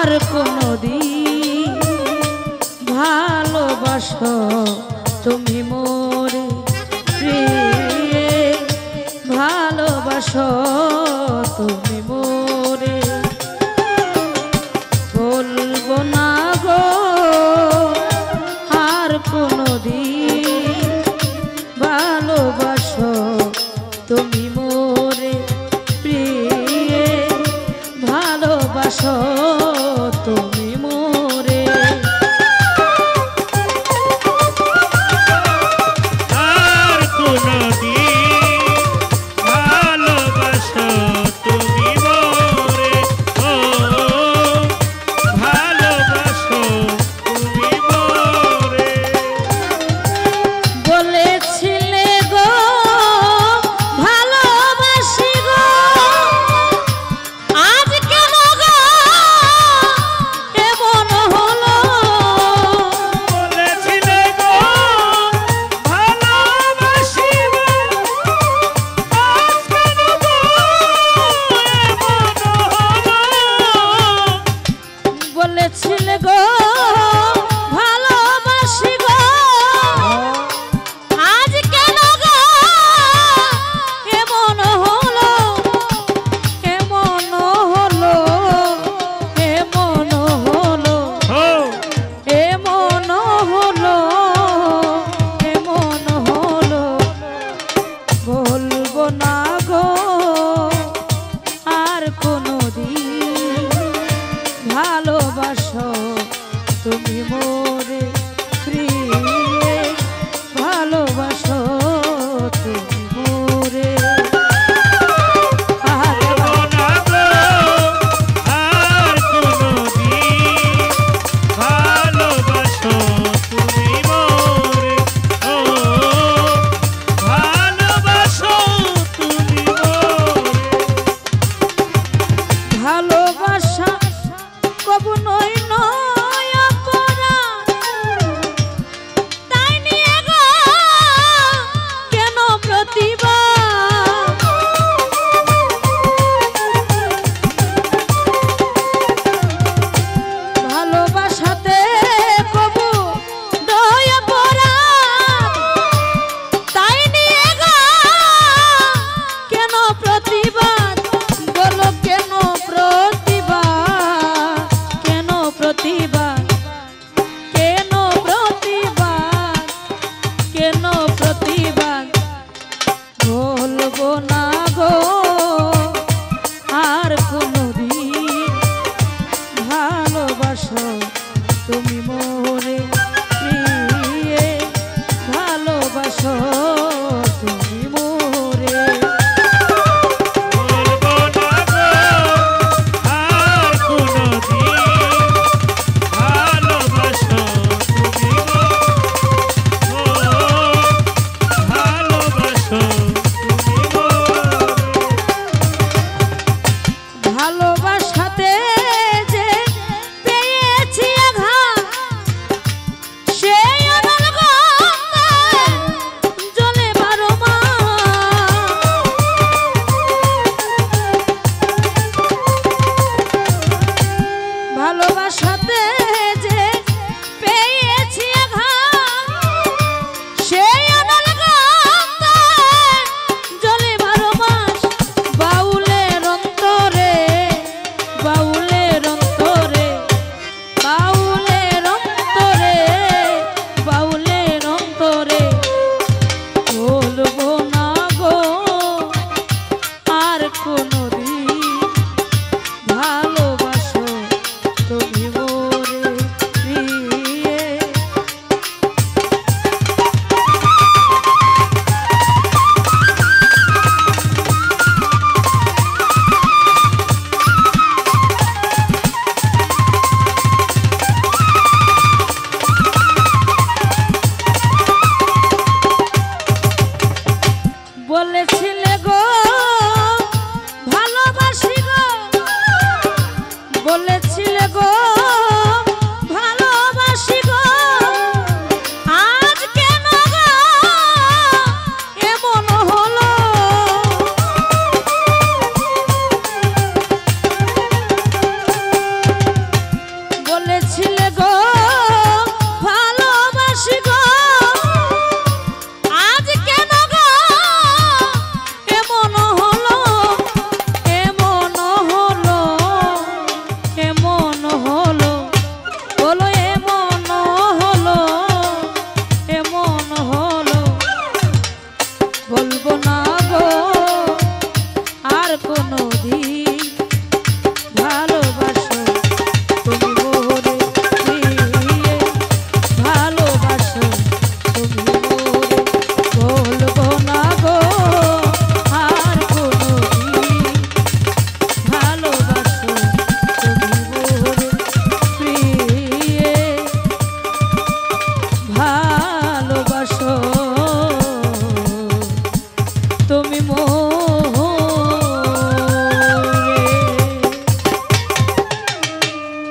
আর কোনদিন ভালোবাসো তুমি মোরে প্রিয়ে, ভালোবাসো তুমি মোরে। বলবো না গো আর কোনদিন ভালোবাসো তুমি মোরে প্রিয়ে, ভালোবাসো তুমি মোরে। আর কোনদিন ভালোবাসো তুমি মোরে, ও ভালোবাসো তুমি মোরে। বলেছিলে গো ভালোবাসি গো, আজ কেন গো এমন হলো। বলেছিলে গো ভালোবাসি গো, আজ কেন গো এমন হলো। বলেছিলে গো ভালোবাসি গো, আজ কেন গো এমন হলো, এমন হলো, এমন হলো, এমন হলো, এমন হলো। বলবো না গো আর কোনদিন ভালোবাসো তুমি মোরে প্রিয়ে, ভালোবাসো তুমি মোরে। বলবো না গো আর কোনদিন ভালোবাসো তুমি মোরে, ও ভালোবাসো তুমি মোরে। ভালোবাসা কবু নয় নয় অপরাধ, তাই নিয়ে গো কেন প্রতিবাদ। ভালোবাসাতে কবু নয় অপরাধ, তাই নিয়ে গো কেন প্রতিবাদ। বলো কেন প্রতিবাদ, কেন প্রতিবাদ, কেন প্রতিবাদ, কেন প্রতিবাদ। বলবো না গো আর কোনদিন ভালোবাসো তুমি মোরে প্রিয়ে, ভালোবাসো তুমি মোরে। বলবো না গো আর কোনদিন ভালোবাসো তুমি গো, ও ভালোবাসো তুমি মোরে। ভালোবাসাতে যে পেয়েছি আঘাত, সেই অনল গঙ্গায় জলে 12 মাস। ভালোবাসাতে যে পেয়েছি আঘাত, সেই অনল গঙ্গায় জলে 12 মাস। বাউলের অন্তরে, বাউলের অন্তরে, বাউলের অন্তরে, বাউলের অন্তরে। বলবো না গো আর কোনদিন ভালোবাসো তুমি মোরে প্রিয়ে। বলেছিলে গো ভালোবাসি গো, বলেছিলে গো